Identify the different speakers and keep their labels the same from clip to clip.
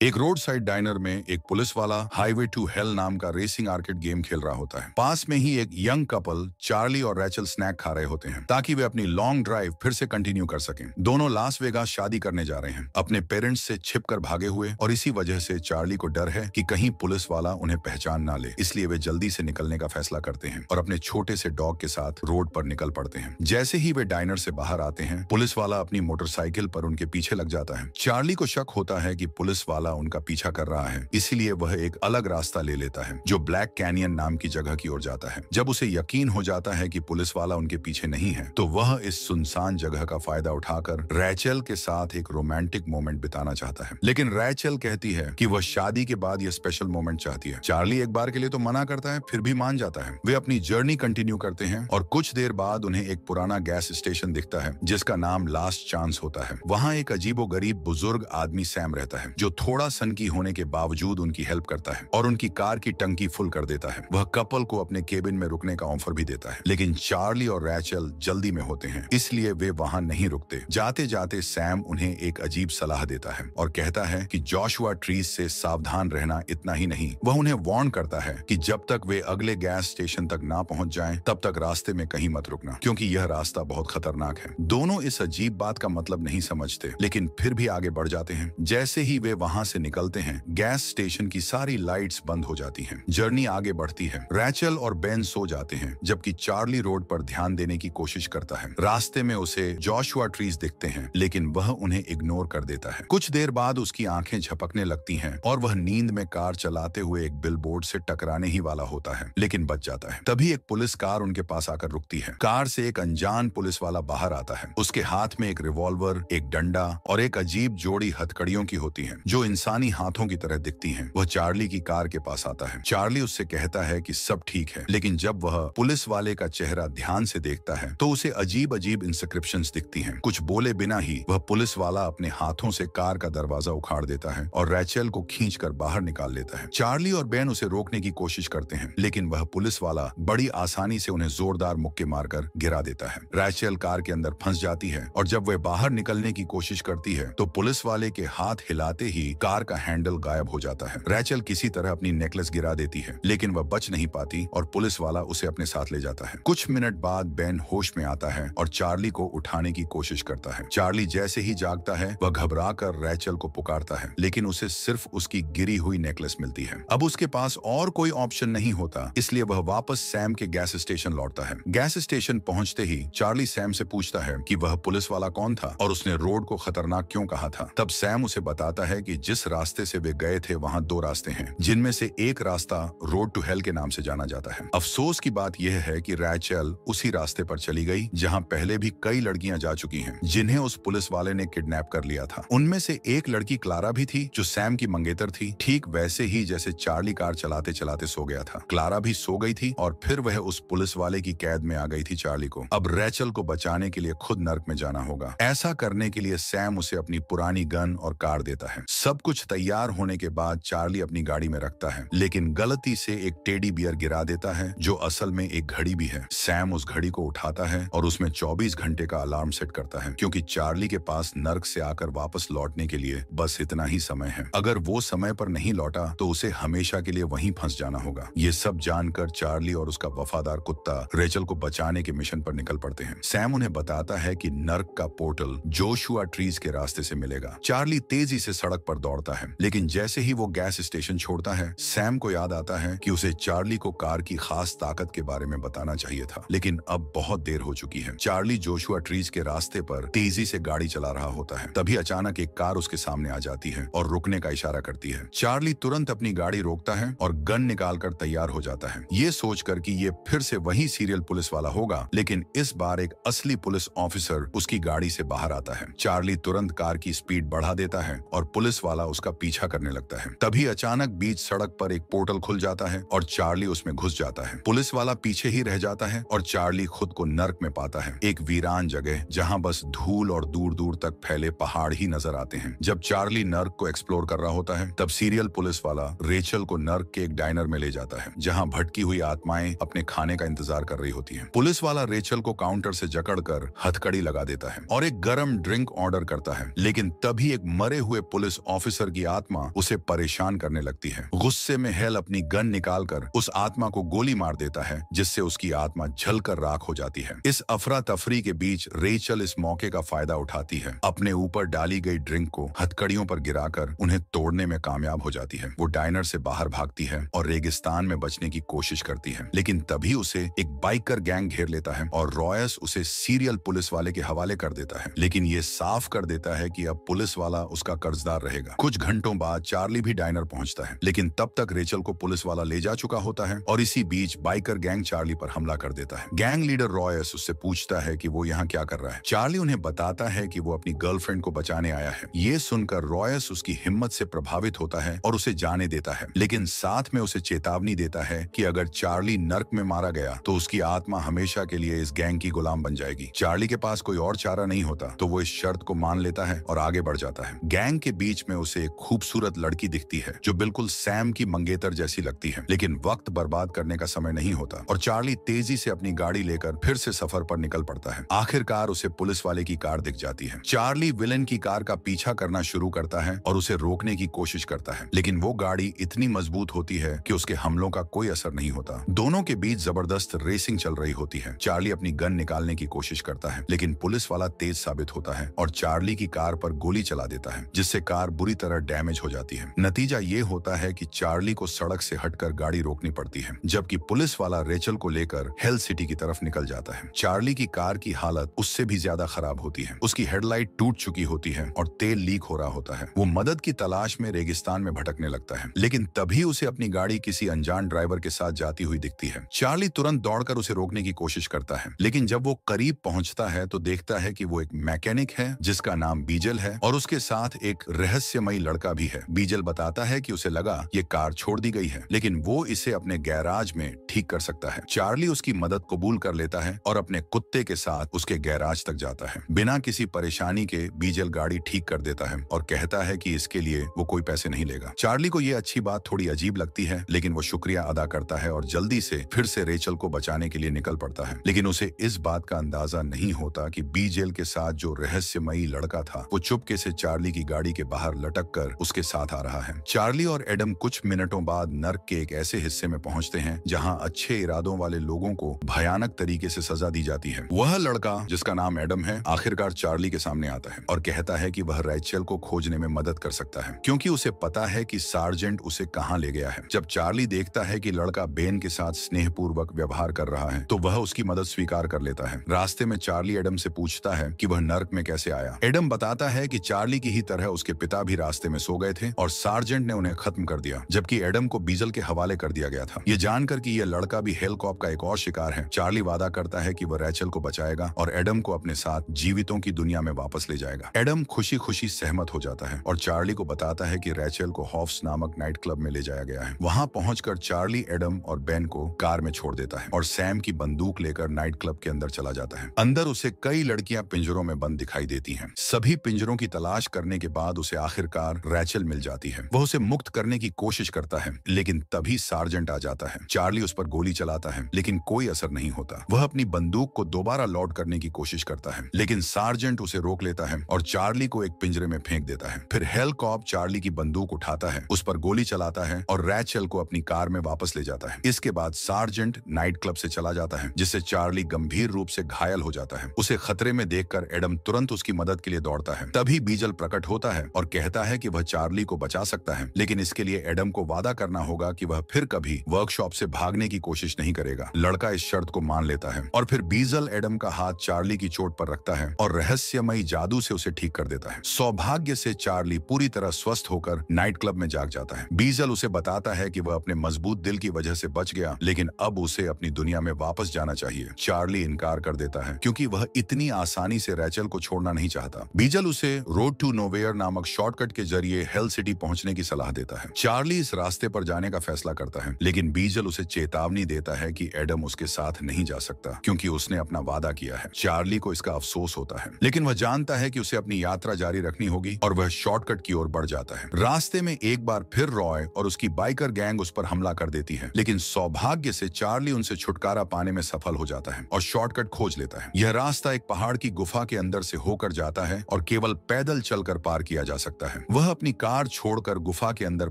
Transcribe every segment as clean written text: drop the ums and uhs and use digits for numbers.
Speaker 1: एक road side dinar में एक पुलिस वाला हाईवे टू हेल नाम का रेसिंग आर्केड गेम खेल रहा होता है। पास में ही एक यंग कपल चार्ली और रैचल स्नैक खा रहे होते हैं ताकि वे अपनी लॉन्ग ड्राइव फिर से कंटिन्यू कर सकें। दोनों लास वेगास शादी करने जा रहे हैं, अपने पेरेंट्स से छिपकर भागे हुए, और इसी वजह से चार्ली को डर है कि कहीं पुलिस वाला उन्हें पहचान ना ले, इसलिए वे जल्दी से निकलने का फैसला करते हैं और अपने छोटे से डॉग के साथ रोड पर निकल पड़ते हैं। जैसे ही वे डाइनर से बाहर आते हैं, पुलिस वाला अपनी मोटरसाइकिल पर उनके पीछे लग जाता है। चार्ली को शक होता है कि पुलिस वाला उनका पीछा कर रहा है, इसीलिए वह एक अलग रास्ता ले लेता है जो ब्लैक कैनियन नाम की जगह की ओर जाता है। जब उसे यकीन हो जाता है कि पुलिस वाला उनके पीछे नहीं है, तो वह इस सुनसान जगह का फायदा उठाकर रैचल के साथ एक रोमांटिक मोमेंट बिताना चाहता है। लेकिन रैचल कहती है कि वह शादी के बाद यह स्पेशल मोमेंट चाहती है। चार्ली एक बार के लिए तो मना करता है, फिर भी मान जाता है। वे अपनी जर्नी कंटिन्यू करते हैं और कुछ देर बाद उन्हें एक पुराना गैस स्टेशन दिखता है जिसका नाम लास्ट चांस होता है। वहाँ एक अजीबोगरीब बुजुर्ग आदमी सैम रहता है जो थोड़ा सनकी होने के बावजूद उनकी हेल्प करता है और उनकी कार की टंकी फुल कर देता है। वह कपल को अपने केबिन में रुकने का ऑफर भी देता है, लेकिन चार्ली और रैचल जल्दी में होते हैं, इसलिए वे वहां नहीं रुकते। जाते जाते सैम उन्हें एक अजीब सलाह देता है और कहता है कि जोशुआ ट्रीज से सावधान रहना। इतना ही नहीं, वह उन्हें वार्न करता है कि जब तक वे अगले गैस स्टेशन तक ना पहुंच जाएं, तब तक रास्ते में कहीं मत रुकना, क्योंकि यह रास्ता बहुत खतरनाक है। दोनों इस अजीब बात का मतलब नहीं समझते, लेकिन फिर भी आगे बढ़ जाते हैं। जैसे ही वे वहां से निकलते हैं, गैस स्टेशन की सारी लाइट्स बंद हो जाती हैं। जर्नी आगे बढ़ती है। रैचल और बेन सो जाते हैं, जबकि चार्ली रोड पर ध्यान देने की कोशिश करता है। रास्ते में उसे जोशुआ ट्रीज दिखते हैं, लेकिन वह उन्हें इग्नोर कर देता है। कुछ देर बाद उसकी आंखें झपकने लगती हैं और वह नींद में कार चलाते हुए एक बिलबोर्ड से टकराने ही वाला होता है, लेकिन बच जाता है। तभी एक पुलिस कार उनके पास आकर रुकती है। कार से एक अनजान पुलिस वाला बाहर आता है। उसके हाथ में एक रिवॉल्वर, एक डंडा और एक अजीब जोड़ी हथकड़ियों की होती है जो इंसानी हाथों की तरह दिखती हैं। वह चार्ली की कार के पास आता है। चार्ली उससे कहता है कि सब ठीक है, लेकिन जब वह पुलिस वाले का चेहरा ध्यान से देखता है तो उसे अजीब अजीब इंस्क्रिप्शंस दिखती हैं। कुछ बोले बिना ही वह पुलिस वाला अपने हाथों से कार का दरवाजा उखाड़ देता है और रैचल को खींचकर बाहर निकाल लेता है। चार्ली और बेन उसे रोकने की कोशिश करते हैं, लेकिन वह पुलिस वाला बड़ी आसानी से उन्हें जोरदार मुक्के मारकर गिरा देता है। रैचल कार के अंदर फंस जाती है और जब वह बाहर निकलने की कोशिश करती है तो पुलिस वाले के हाथ हिलाते ही कार का हैंडल गायब हो जाता है। रैचल किसी तरह अपनी नेकलेस गिरा देती है, लेकिन वह बच नहीं पाती और पुलिस वाला उसे अपने साथ ले जाता है। कुछ मिनट बाद बेन होश में आता है और चार्ली को उठाने की कोशिश करता है। चार्ली जैसे ही जागता है, वह घबराकर रैचल को पुकारता है, लेकिन उसे सिर्फ उसकी गिरी हुई नेकलेस मिलती है। अब उसके पास और कोई ऑप्शन नहीं होता, इसलिए वह वापस सैम के गैस स्टेशन लौटता है। गैस स्टेशन पहुंचते ही चार्ली सैम से पूछता है कि वह पुलिस वाला कौन था और उसने रोड को खतरनाक क्यों कहा था। तब सैम उसे बताता है कि जिस रास्ते से वे गए थे वहां दो रास्ते हैं, जिनमें से एक रास्ता रोड टू हेल के नाम से जाना जाता है। अफसोस की बात यह है कि रैचल उसी रास्ते पर चली गई जहां पहले भी कई लड़कियां जा चुकी हैं, जिन्हें उस पुलिस वाले ने किडनैप कर लिया था। उनमें से एक लड़की क्लारा भी थी, जो सैम की मंगेतर थी, ठीक वैसे ही जैसे चार्ली कार चलाते चलाते सो गया था। क्लारा भी सो गई थी और फिर वह उस पुलिस वाले की कैद में आ गई थी चार्ली को। अब रैचल को बचाने के लिए खुद नर्क में जाना होगा। ऐसा करने के लिए सैम उसे अपनी पुरानी गन और कार देता है। सब कुछ तैयार होने के बाद चार्ली अपनी गाड़ी में रखता है, लेकिन गलती से एक टेडी बियर गिरा देता है जो असल में एक घड़ी भी है। सैम उस घड़ी को उठाता है और उसमें 24 घंटे का अलार्म सेट करता है, क्योंकि चार्ली के पास नर्क से आकर वापस लौटने के लिए बस इतना ही समय है। अगर वो समय पर नहीं लौटा तो उसे हमेशा के लिए वहीं फंस जाना होगा। ये सब जानकर चार्ली और उसका वफादार कुत्ता रैचल को बचाने के मिशन पर निकल पड़ते हैं। सैम उन्हें बताता है कि नर्क का पोर्टल जोशुआ ट्रीज के रास्ते से मिलेगा। चार्ली तेजी से सड़क पर दौड़ता है, लेकिन जैसे ही वो गैस स्टेशन छोड़ता है, सैम को याद आता है कि उसे चार्ली को कार की खास ताकत के बारे में बताना चाहिए था, लेकिन अब बहुत देर हो चुकी है। चार्ली जोशुआ ट्रीज के रास्ते पर तेजी से गाड़ी चला रहा होता है। तभी अचानक एक कार उसके सामने आ जाती है और रुकने का इशारा करती है। चार्ली तुरंत अपनी गाड़ी रोकता है और गन निकालकर तैयार हो जाता है, ये सोचकर कि ये फिर से वही सीरियल पुलिस वाला होगा, लेकिन इस बार एक असली पुलिस ऑफिसर उसकी गाड़ी से बाहर आता है। चार्ली तुरंत कार की स्पीड बढ़ा देता है और पुलिस वाला उसका पीछा करने लगता है। तभी अचानक बीच सड़क पर एक पोर्टल खुल जाता है और चार्ली उसमें घुस जाता है। पुलिस वाला पीछे ही रह जाता है और चार्ली खुद को नर्क में पाता है, एक वीरान जगह जहां बस धूल और दूर दूर तक फैले पहाड़ ही नजर आते हैं। जब चार्ली नर्क को एक्सप्लोर कर रहा होता है, तब सीरियल पुलिस वाला रेचल को नर्क के एक डाइनर में ले जाता है, जहां भटकी हुई आत्माएं अपने खाने का इंतजार कर रही होती हैं। पुलिस वाला रेचल को काउंटर से जकड़कर हथकड़ी लगा देता है और एक गर्म ड्रिंक ऑर्डर करता है, लेकिन तभी एक मरे हुए पुलिस ऑफिसर ऑफिसर की आत्मा उसे परेशान करने लगती है। गुस्से में हेल अपनी गन निकालकर उस आत्मा को गोली मार देता है, जिससे उसकी आत्मा जलकर राख हो जाती है। इस अफरा तफरी के बीच रेचल इस मौके का फायदा उठाती है। अपने ऊपर डाली गई ड्रिंक को हथकड़ियों पर गिराकर उन्हें तोड़ने में कामयाब हो जाती है। वो डाइनर से बाहर भागती है और रेगिस्तान में बचने की कोशिश करती है, लेकिन तभी उसे एक बाइकर गैंग घेर लेता है और रॉयस उसे सीरियल पुलिस वाले के हवाले कर देता है। लेकिन ये साफ कर देता है कि अब पुलिस वाला उसका कर्जदार रहेगा। कुछ घंटों बाद चार्ली भी डाइनर पहुंचता है, लेकिन तब तक रेचल को पुलिस वाला ले जा चुका होता है और इसी बीच बाइकर गैंग चार्ली पर हमला कर देता है। गैंग लीडर रॉयस उससे पूछता है कि वो यहाँ क्या कर रहा है। चार्ली उन्हें बताता है कि वो अपनी गर्लफ्रेंड को बचाने आया है। ये सुनकर रॉयस उसकी हिम्मत से प्रभावित होता है और उसे जाने देता है, लेकिन साथ में उसे चेतावनी देता है कि अगर चार्ली नर्क में मारा गया तो उसकी आत्मा हमेशा के लिए इस गैंग की गुलाम बन जाएगी। चार्ली के पास कोई और चारा नहीं होता, तो वो इस शर्त को मान लेता है और आगे बढ़ जाता है। गैंग के बीच में उसे एक खूबसूरत लड़की दिखती है जो बिल्कुल सैम की मंगेतर जैसी लगती है, लेकिन वक्त बर्बाद करने का समय नहीं होता और चार्ली तेजी से अपनी गाड़ी लेकर फिर से सफर पर निकल पड़ता है। आखिरकार उसे पुलिस वाले की कार दिख जाती है। चार्ली विलेन की कार का पीछा करना शुरू करता है और उसे रोकने की कोशिश करता है, लेकिन वो गाड़ी इतनी मजबूत होती है कि उसके हमलों का कोई असर नहीं होता। दोनों के बीच जबरदस्त रेसिंग चल रही होती है। चार्ली अपनी गन निकालने की कोशिश करता है, लेकिन पुलिस वाला तेज साबित होता है और चार्ली की कार पर गोली चला देता है, जिससे कार बुरी तरह डैमेज हो जाती है। नतीजा ये होता है कि चार्ली को सड़क से हटकर गाड़ी रोकनी पड़ती है, जबकि पुलिस वाला रेचल को लेकर हेल सिटी की तरफ निकल जाता है। चार्ली की कार की हालत उससे भी ज्यादा खराब होती है। उसकी हेडलाइट टूट चुकी होती है और तेल लीक हो रहा होता है। वो मदद की तलाश में रेगिस्तान में भटकने लगता है, लेकिन तभी उसे अपनी गाड़ी किसी अनजान ड्राइवर के साथ जाती हुई दिखती है। चार्ली तुरंत दौड़कर उसे रोकने की कोशिश करता है, लेकिन जब वो करीब पहुंचता है तो देखता है कि वो एक मैकेनिक है जिसका नाम बीजल है और उसके साथ एक रहस्यमयी लड़का भी है। बीजल बताता है कि उसे लगा ये कार छोड़ दी गई है, लेकिन वो इसे अपने गैराज में ठीक कर सकता है। चार्ली उसकी मदद कबूल कर लेता है और अपने कुत्ते के साथ उसके गैराज तक जाता है। बिना किसी परेशानी के बीजल गाड़ी ठीक कर देता है और कहता है कि इसके लिए वो कोई पैसे नहीं लेगा। चार्ली को ये अच्छी बात थोड़ी अजीब लगती है, लेकिन वो शुक्रिया अदा करता है और जल्दी से फिर से रेचल को बचाने के लिए निकल पड़ता है। लेकिन उसे इस बात का अंदाजा नहीं होता कि बीजल के साथ जो रहस्यमयी लड़का था वो चुपके से चार्ली की गाड़ी के बाहर लटक कर उसके साथ आ रहा है। चार्ली और एडम कुछ मिनटों बाद नर्क के एक ऐसे हिस्से में पहुंचते हैं जहां अच्छे इरादों वाले लोगों को भयानक तरीके से सजा दी जाती है। वह लड़का जिसका नाम एडम है आखिरकार चार्ली के सामने आता है और कहता है कि वह रेचल को खोजने में मदद कर सकता है, क्योंकि उसे पता है कि सार्जेंट उसे कहां ले गया है। जब चार्ली देखता है कि लड़का बेन के साथ स्नेहपूर्वक व्यवहार कर रहा है तो वह उसकी मदद स्वीकार कर लेता है। रास्ते में चार्ली एडम से पूछता है कि वह नर्क में कैसे आया। एडम बताता है कि चार्ली की ही तरह उसके पिता भी रास्ते में सो गए थे और सार्जेंट ने उन्हें खत्म कर दिया, जबकि एडम को बीजल के हवाले कर दिया गया था। ये जानकर कि यह लड़का भी हेलकॉप का एक और शिकार है, चार्ली वादा करता है कि वह रेचल को बचाएगा और एडम को अपने साथ जीवितों की दुनिया में वापस ले जाएगा। एडम खुशी खुशी सहमत हो जाता है और चार्ली को बताता है कि रेचल को हॉफ्स नामक नाइट क्लब में ले जाया गया है। वहां पहुंचकर चार्ली एडम और बेन को कार में छोड़ देता है और सैम की बंदूक लेकर नाइट क्लब के अंदर चला जाता है। अंदर उसे कई लड़कियां पिंजरों में बंद दिखाई देती हैं। सभी पिंजरों की तलाश करने के बाद उसे आखिरकार रेचल मिल जाती है। वह उसे मुक्त करने की कोशिश करता है, लेकिन तभी सार्जेंट आ जाता है। चार्ली उस पर गोली चलाता है, लेकिन कोई असर नहीं होता। वह अपनी बंदूक को दोबारा लोड करने की कोशिश करता है, लेकिन सार्जेंट उसे रोक लेता है और चार्ली को एक पिंजरे में फेंक देता है। फिर हेलकॉप चार्ली की बंदूक उठाता है, उस पर गोली चलाता है और रेचल को अपनी कार में वापस ले जाता है। इसके बाद सार्जेंट नाइट क्लब से चला जाता है, जिससे चार्ली गंभीर रूप से घायल हो जाता है। उसे खतरे में देखकर एडम तुरंत उसकी मदद के लिए दौड़ता है। तभी बीजल प्रकट होता है और कहता है कि वह चार्ली को बचा सकता है, लेकिन इसके लिए एडम को वादा करना होगा कि वह फिर कभी वर्कशॉप से भागने की कोशिश नहीं करेगा। लड़का इस शर्त को मान लेता है और फिर बीजल एडम का हाथ चार्ली की चोट पर रखता है और रहस्यमयी जादू से उसे ठीक कर देता है। सौभाग्य से चार्ली पूरी तरह स्वस्थ होकर नाइट क्लब में जाग जाता है। बीजल उसे बताता है कि वह अपने मजबूत दिल की वजह से बच गया, लेकिन अब उसे अपनी दुनिया में वापस जाना चाहिए। चार्ली इनकार कर देता है क्योंकि वह इतनी आसानी से रेचल को छोड़ना नहीं चाहता। बीजल उसे रोड टू नोवेयर नामक शॉर्टकट के जरिए हेल सिटी पहुंचने की सलाह देता है। चार्ली इस रास्ते पर जाने का फैसला करता है, लेकिन बीजल उसे चेतावनी देता है कि एडम उसके साथ नहीं जा सकता क्योंकि उसने अपना वादा किया है। चार्ली को इसका अफसोस होता है, लेकिन वह जानता है कि उसे अपनी यात्रा जारी रखनी होगी और वह शॉर्टकट की ओर बढ़ जाता है। रास्ते में एक बार फिर रॉय और उसकी बाइकर गैंग उस पर हमला कर देती है, लेकिन सौभाग्य से चार्ली उनसे छुटकारा पाने में सफल हो जाता है और शॉर्टकट खोज लेता है। यह रास्ता एक पहाड़ की गुफा के अंदर से होकर जाता है और केवल पैदल चलकर पार किया जा सकता है। वह अपनी कार छोड़कर गुफा के अंदर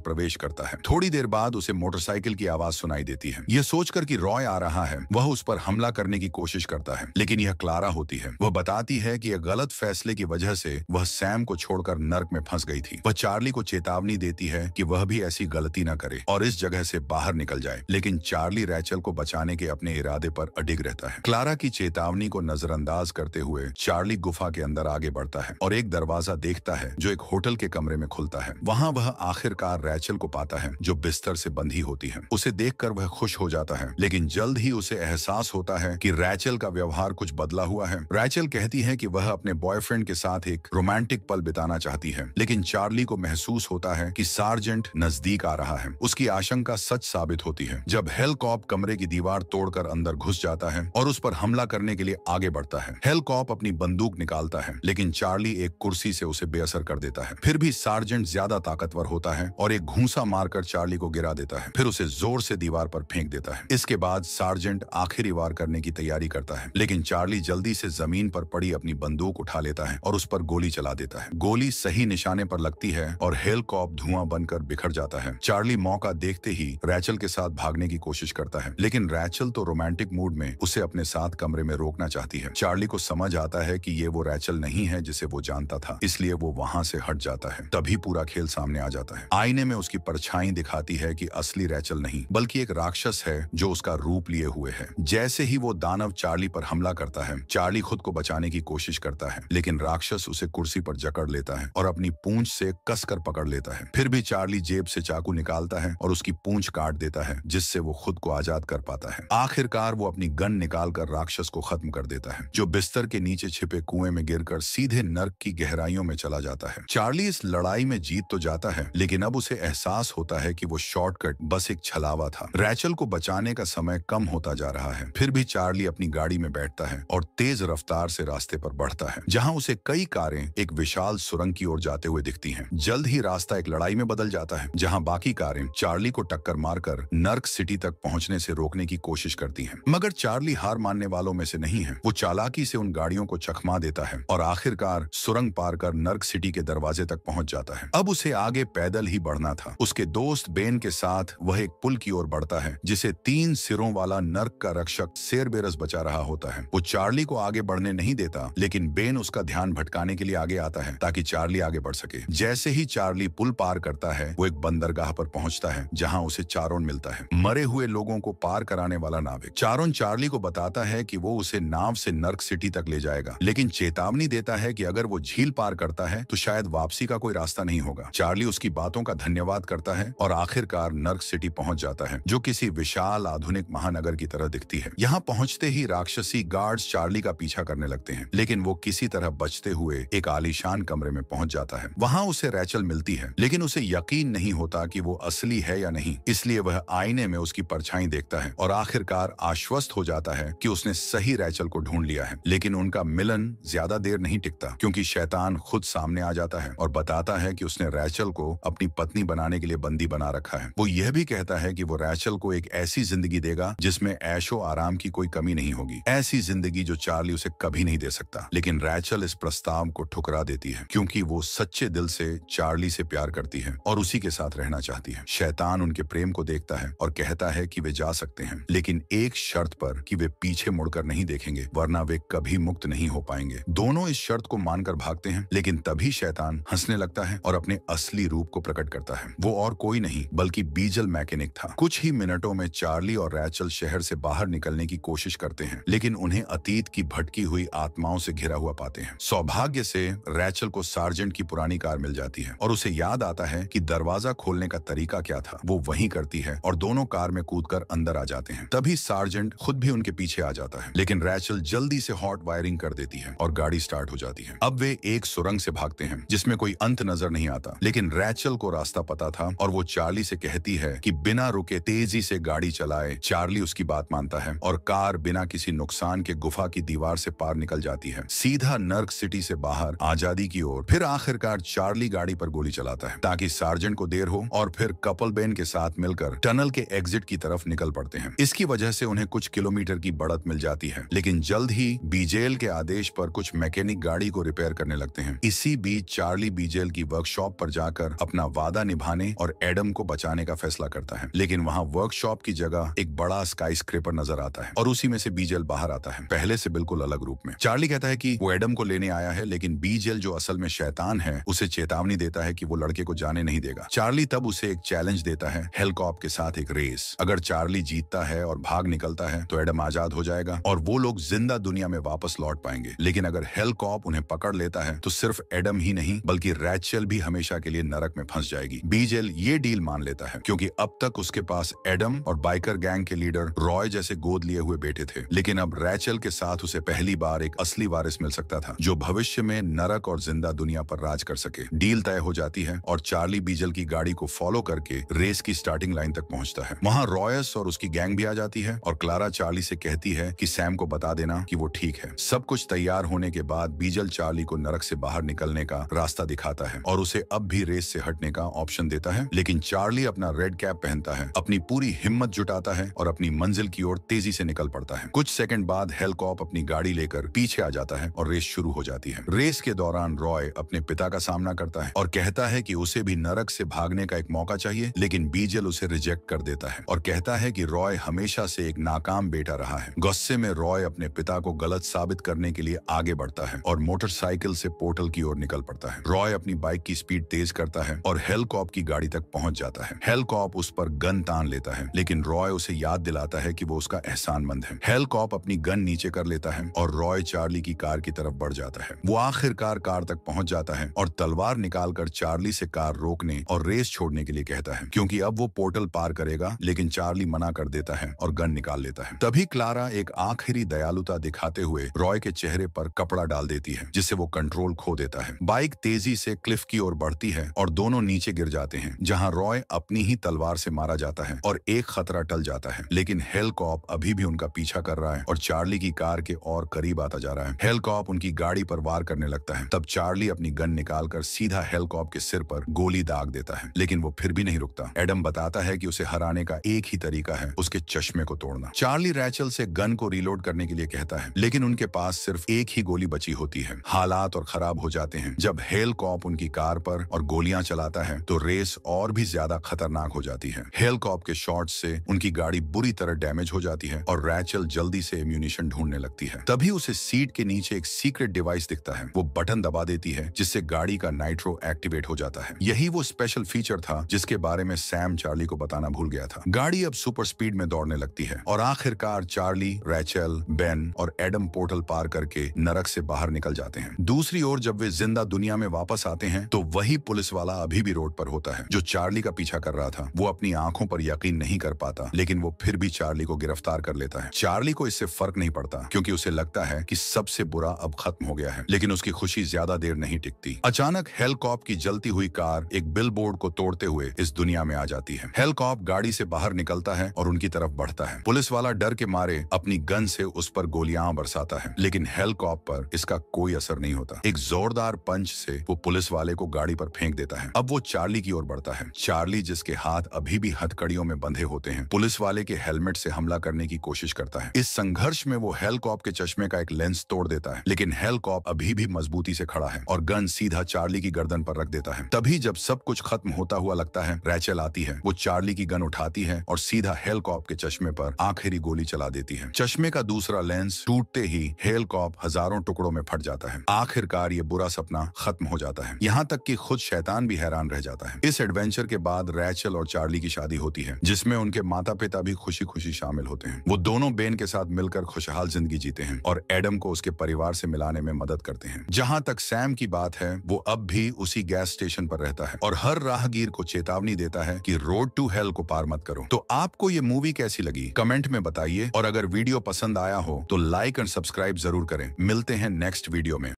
Speaker 1: प्रवेश करता है। थोड़ी देर बाद उसे मोटरसाइकिल की आवाज सुनाई देती है। यह सोचकर कि रॉय आ रहा है, वह उस पर हमला करने की कोशिश करता है, लेकिन यह क्लारा होती है। वह बताती है कि यह गलत फैसले की वजह से वह सैम को छोड़कर नर्क में फंस गई थी। वह चार्ली को चेतावनी देती है कि वह भी ऐसी गलती न करे और इस जगह से बाहर निकल जाए, लेकिन चार्ली रैचल को बचाने के अपने इरादे पर अडिग रहता है। क्लारा की चेतावनी को नजरअंदाज करते हुए चार्ली गुफा के अंदर आगे बढ़ता है और एक दरवाजा देखता है जो एक होटल के कमरे में खुलता है। वहां वह आखिरकार रैचल को पाता है जो बिस्तर से बंधी होती है। उसे देखकर वह खुश हो जाता है, लेकिन जल्द ही उसे एहसास होता है कि रैचल का व्यवहार कुछ बदला हुआ है। रैचल कहती है कि वह अपने बॉयफ्रेंड के साथ एक रोमांटिक पल बिताना चाहती है, लेकिन चार्ली को महसूस होता है कि सार्जेंट नजदीक आ रहा है। उसकी आशंका सच साबित होती है जब हेलकॉप कमरे की दीवार तोड़कर अंदर घुस जाता है और उस पर हमला करने के लिए आगे बढ़ता है। हेलकॉप अपनी बंदूक निकालता है, लेकिन चार्ली एक कुर्सी से उसे बेअसर कर देता है। फिर भी सार्जेंट ज्यादा ताकतवर होता है और एक घूंसा मारकर चार्ली को गिरा देता है, फिर उसे जोर से दीवार पर फेंक देता है। इसके बाद सार्जेंट आखिरी वार करने की तैयारी करता है, लेकिन चार्ली जल्दी से जमीन पर पड़ी अपनी बंदूक उठा लेता है और उस पर गोली चला देता है। गोली सही निशाने पर लगती है और हेलकॉप धुआं बनकर बिखर जाता है। चार्ली मौका देखते ही रैचल के साथ भागने की कोशिश करता है, लेकिन रैचल तो रोमांटिक मूड में उसे अपने साथ कमरे में रोकना चाहती है। चार्ली को समझ आता है कि ये वो रैचल नहीं है जिसे वो जानता था, इसलिए वो वहां से हट जाता है। तभी पूरा खेल सामने आ जाता है। आईने में उसकी परछाई दिखाती है कि असली रैचल नहीं बल्कि एक राक्षस है जो उसका रूप लिए हुए है। जैसे ही वो दानव चार्ली पर हमला करता है, चार्ली खुद को बचाने की कोशिश करता है, लेकिन राक्षस उसे कुर्सी पर जकड़ लेता है और अपनी पूंछ से कसकर पकड़ लेता है। फिर भी चार्ली जेब से चाकू निकालता है और उसकी पूंछ काट देता है, जिससे वो खुद को आजाद कर पाता है। आखिरकार वो अपनी गन निकालकर राक्षस को खत्म कर देता है, जो बिस्तर के नीचे छिपे कुएं में गिरकर सीधे नर्क की गहराइयों में चला जाता है। चार्ली इस लड़ाई में जीत तो जाता है, लेकिन अब उसे एहसास होता है कि वो शॉर्टकट बस एक छलावा था। रैचल को बचाने का समय कम होता जा रहा है। फिर भी चार्ली अपनी गाड़ी में बैठता है और तेज रफ्तार से रास्ते पर बढ़ता है, जहां उसे कई कारें एक विशाल सुरंग की ओर जाते हुए दिखती हैं। जल्द ही रास्ता एक लड़ाई में बदल जाता है, जहां बाकी कारें चार्ली को टक्कर मारकर नर्क सिटी तक पहुंचने से रोकने की कोशिश करती हैं। मगर चार्ली हार मानने वालों में से नहीं है। वो चालाकी से उन गाड़ियों को चकमा देता है और आखिरकार सुरंग पार कर नर्क सिटी के दरवाजे तक पहुंच जाता है। अब उसे आगे पैदल ही बढ़ना था। उसके दोस्त बेन के साथ वह एक पुल की ओर बढ़ता है, जिसे 3 सिरों वाला नर्क का रक्षक सेरबेरस बचा रहा होता है। वो चार्ली को आगे बढ़ने नहीं देता, लेकिन बेन उसका ध्यान भटकाने के लिए आगे आता है ताकि चार्ली आगे बढ़ सके। जैसे ही चार्ली पुल पार करता है, वो एक बंदरगाह पर पहुंचता है, जहां उसे चारोन मिलता है, मरे हुए लोगों को पार कराने वाला नाविक। चारोन चार्ली को बताता है कि वो उसे नाव से नर्क सिटी तक ले जाएगा, लेकिन चेतावनी देता है कि अगर वो झील पार करता है तो शायद वापसी का कोई रास्ता नहीं होगा। चार्ली उसकी बातों का धन्यवाद करता है और आखिरकार नर्क सिटी पहुंच जाता है, जो किसी विशाल आधुनिक महानगर की तरह दिखती है। यहाँ पहुंचते ही राक्षसी गार्ड्स चार्ली का पीछा करने लगते हैं, लेकिन वो किसी तरह बचते हुए एक आलीशान कमरे में पहुंच जाता है। वहां उसे रैचल मिलती है, लेकिन उसे यकीन नहीं होता कि वो असली है या नहीं, इसलिए वह आईने में उसकी परछाई देखता है और आखिरकार आश्वस्त हो जाता है कि उसने सही रैचल को ढूंढ लिया है। लेकिन उनका मिलन ज्यादा देर नहीं टिकता, क्योंकि शैतान खुद सामने आ जाता है और बताता है कि उसने रैचल को अपनी पत्नी बनाने के लिए बंदी बना रखा है। वो यह भी कहता है कि वो रैचल को एक ऐसी जिंदगी देगा जिसमें ऐशो आराम की कोई कमी नहीं होगी, ऐसी जिंदगी जो चार्ली उसे कभी नहीं दे सकता। लेकिन रैचल इस प्रस्ताव को ठुकरा देती है, क्योंकि वो सच्चे दिल से चार्ली से प्यार करती है और उसी के साथ रहना चाहती है। शैतान उनके प्रेम को देखता है और कहता है कि वे जा सकते हैं, लेकिन एक शर्त पर कि वे पीछे मुड़कर नहीं देखेंगे, वरना वे कभी मुक्त नहीं हो पाएंगे। दोनों इस शर्त को मानकर भागते हैं, लेकिन तभी शैतान हंसने लगता है और अपने असली रूप को प्रकट करता है। वो और कोई नहीं बल्कि बीजल मैकेनिक था। कुछ ही मिनटों में चार्ली और रैचल शहर से बाहर निकलने की कोशिश करते हैं, लेकिन उन्हें अतीत की भटकी हुई आत्माओं से घिरा हुआ पाते हैं। सौभाग्य से रैचल को सार्जेंट की पुरानी कार मिल जाती है और उसे याद आता है कि दरवाजा खोलने का तरीका क्या था। वो वही करती है और दोनों कार में कूदकर अंदर आ जाते हैं। तभी सार्जेंट खुद भी उनके पीछे आ जाता है, लेकिन रैचल जल्दी से हॉट वायरिंग कर देती है और गाड़ी स्टार्ट हो जाती है। अब वे एक सुरंग से भागते हैं जिसमें कोई अंत नजर नहीं आता, लेकिन रैचल को रास्ता पता था और वो चार्ली से कहती है कि बिना रुके तेजी से गाड़ी चलाए। चार्ली उसकी बात मानता है और कार बिना किसी नुकसान के गुफा की दीवार से पार निकल जाती है, सीधा नर्क सिटी से बाहर आजादी की ओर। फिर आखिरकार चार्ली गाड़ी पर गोली चलाता है ताकि सार्जेंट को देर हो और फिर कपल बेन के साथ मिलकर टनल के एग्जिट की तरफ निकल पड़ते हैं। इसकी वजह से उन्हें कुछ किलोमीटर की बढ़त मिल जाती है, लेकिन जल्द ही बीजेल के आदेश पर कुछ मैकेनिक गाड़ी को रिपेयर करने लगते हैं। इसी बीच चार्ली बीजेल बीजेल की वर्कशॉप पर जाकर अपना वादा निभाने और एडम को बचाने का फैसला करता है। लेकिन वहाँ वर्कशॉप की जगह एक बड़ा स्काई स्क्रेपर नजर आता है और उसी में से बीजेल बाहर आता है, पहले से बिल्कुल अलग रूप में। चार्ली कहता है कि वो एडम को लेने आया है, लेकिन बीजेल जो असल में शैतान है उसे चेतावनी देता है कि वो लड़के को जाने नहीं देगा। चार्ली तब उसे एक चैलेंज देता है, हेलकॉप के साथ एक रेस। अगर चार्ली जीतता है और भाग निकलता है तो एडम आजाद हो जाएगा और वो लोग जिंदा दुनिया में वापस लौट पाएंगे। लेकिन अगर हेलकॉप उन्हें पकड़ लेता है तो सिर्फ एडम ही नहीं बल्कि रैचल भी हमेशा के लिए नरक में फंस जाएगी। बीजेल ये डील मान लेता है क्योंकि अब तक उसके पास एडम और बाइकर गैंग के लीडर रॉय जैसे गोद लिए हुए बेटे थे, लेकिन अब रैचल के साथ उसे पहली बार एक असली वारिस मिल सकता था जो भविष्य में नरक और जिंदा दुनिया पर राज कर सके। डील तय हो जाती है और चार्ली बीजेल की गाड़ी को फॉलो करके रेस की स्टार्टिंग लाइन तक पहुंचता है। वहां रॉयस और उसकी गैंग भी आ जाती है और क्लारा चार्ली से कहती है कि सैम को बता देना कि वो ठीक है। सब कुछ तैयार होने के बाद बीजेल चार्ली को नरक से बाहर निकलने का रास्ता दिखाता है और उसे अब भी रेस से हटने का ऑप्शन देता है। लेकिन चार्ली अपना रेड कैप पहनता है, अपनी पूरी हिम्मत जुटाता है और अपनी मंजिल की ओर तेजी से निकल पड़ता है। कुछ सेकंड बाद हेलकॉप अपनी गाड़ी लेकर पीछे आ जाता है और रेस शुरू हो जाती है। रेस के दौरान रॉय अपने पिता का सामना करता है और कहता है कि उसे भी नरक से भागने का एक मौका चाहिए, लेकिन बीजेल उसे रिजेक्ट कर देता है और कहता है कि रॉय हमेशा से एक नाकाम बेटा रहा है। गुस्से में रॉय अपने पिता को गलत साबित करने के लिए आगे बढ़ता है और मोटरसाइकिल से पोर्टल की ओर निकल पड़ता है। रॉय अपनी बाइक की स्पीड तेज करता है और हेलकॉप की गाड़ी तक पहुंच जाता है। हेलकॉप उस पर गन तान लेता है, लेकिन रॉय उसे याद दिलाता है कि वो उसका एहसानमंद है। हेलकॉप अपनी गन नीचे कर लेता है और रॉय चार्ली की कार की तरफ बढ़ जाता है। वो आखिरकार कार तक पहुंच जाता है और तलवार निकालकर चार्ली से कार रोकने और रेस छोड़ने के लिए कहता है, क्योंकि अब वो पोर्टल पार करेगा। लेकिन चार्ली मना कर देता है और गन निकाल लेता है। तभी क्लारा एक आखिरी दयालुता दिखाते हुए रॉय के चेहरे पर कपड़ा डाल देती है, जिससे वो कंट्रोल खो देता है। बाइक तेजी से क्लिफ की ओर बढ़ती है और दोनों नीचे गिर जाते हैं, जहां रॉय अपनी ही तलवार से मारा जाता है और एक खतरा टल जाता है। लेकिन हेलकॉप अभी भी उनका पीछा कर रहा है और चार्ली की कार के और करीब आता जा रहा है। हेलकॉप उनकी गाड़ी पर वार करने लगता है। तब चार्ली अपनी गन निकालकर सीधा हेलकॉप के सिर पर गोली दाग देता है, लेकिन वो फिर भी नहीं रुकता। एडम बताता है कि उसे हराने का एक ही तरीका है, उसके चश्मे को तोड़ना। चार्ली रैचल से गन को रीलोड करने के लिए कहता है, लेकिन उनके पास सिर्फ एक ही गोली बची होती है। हालात और खराब हो जाते हैं। जब हेलकॉप उनकी कार पर और गोलियां चलाता है तो रेस और भी ज्यादा खतरनाक हो जाती है। हेलकॉप के शॉट से उनकी गाड़ी बुरी तरह डैमेज हो जाती है और रैचल जल्दी से एम्यूनिशन ढूंढने लगती है। तभी उसे सीट के नीचे एक सीक्रेट डिवाइस दिखता है। वो बटन दबा देती है, जिससे गाड़ी का नाइट्रो एक्टिवेट हो जाता है। यही वो स्पेशल फीचर था जिसके बारे में सैम चार्ली को बताना भूल गया था। गाड़ी अब सुपर स्पीड में दौड़ने लगती है और आखिरकार चार्ली, रैचल, बेन और एडम पोर्टल पार करके नरक से बाहर निकल जाते हैं। दूसरी ओर जब वे जिंदा दुनिया में वापस आते हैं तो वही पुलिस वाला अभी भी रोड पर होता है जो चार्ली का पीछा कर रहा था। वो अपनी आंखों पर यकीन नहीं कर पाता, लेकिन वो फिर भी चार्ली को गिरफ्तार कर लेता है। चार्ली को इससे फर्क नहीं पड़ता क्योंकि उसे लगता है कि सबसे बुरा अब खत्म हो गया है, लेकिन उसकी खुशी ज्यादा देर नहीं टिकती। अचानक हेलकॉप की जलती हुई कार एक बिलबोर्ड को तोड़ते हुए इस दुनिया में आ जाती है। हेलकॉप गाड़ी से बाहर निकलता है और उनकी तरफ बढ़ता है। पुलिस वाला डर के मारे अपनी गन से उस पर गोलियां बरसाता है, लेकिन हेलकॉप पर इसका कोई असर नहीं होता। एक जोरदार पंच से वो पुलिस वाले को गाड़ी पर फेंक देता है। अब वो चार्ली की ओर बढ़ता है। चार्ली, जिसके हाथ अभी भी हथकड़ियों में बंधे होते हैं, पुलिस वाले के हेलमेट से हमला करने की कोशिश करता है। इस संघर्ष में वो हेलकॉप के चश्मे का एक लेंस तोड़ देता है, लेकिन हेलकॉप अभी भी मजबूती से खड़ा है और गन सीधा चार्ली की गर्दन पर रख देता है। तभी जब सब कुछ खत्म होता हुआ लगता है, रैचल आती है। वो चार्ली की गन उठाती है और सीधा हेलकॉप के चश्मे पर आखिरी गोली चला देती है। चश्मे का दूसरा लेंस टूटते ही हेलकॉप हजारों टुकड़ों में फट जाता है। आखिरकार ये बुरा सपना खत्म हो जाता है। यहाँ तक कि खुद शैतान भी हैरान रह जाता है। इस एडवेंचर के बाद रैचल और चार्ली की शादी होती है, जिसमें उनके माता पिता भी खुशी खुशी शामिल होते हैं। वो दोनों बेन के साथ मिलकर खुशहाल जिंदगी जीते हैं और एडम को उसके परिवार से मिलाने में मदद करते हैं। जहां तक सैम की बात है, वो अब भी उसी गैस स्टेशन पर रहता है और हर राहगीर को चेतावनी देता है कि रोड टू हेल को पार मत करो। तो आपको ये मूवी कैसी लगी कमेंट में बताइए और अगर वीडियो पसंद आया हो तो लाइक एंड सब्सक्राइब जरूर करें। मिलते हैं नेक्स्ट वीडियो में।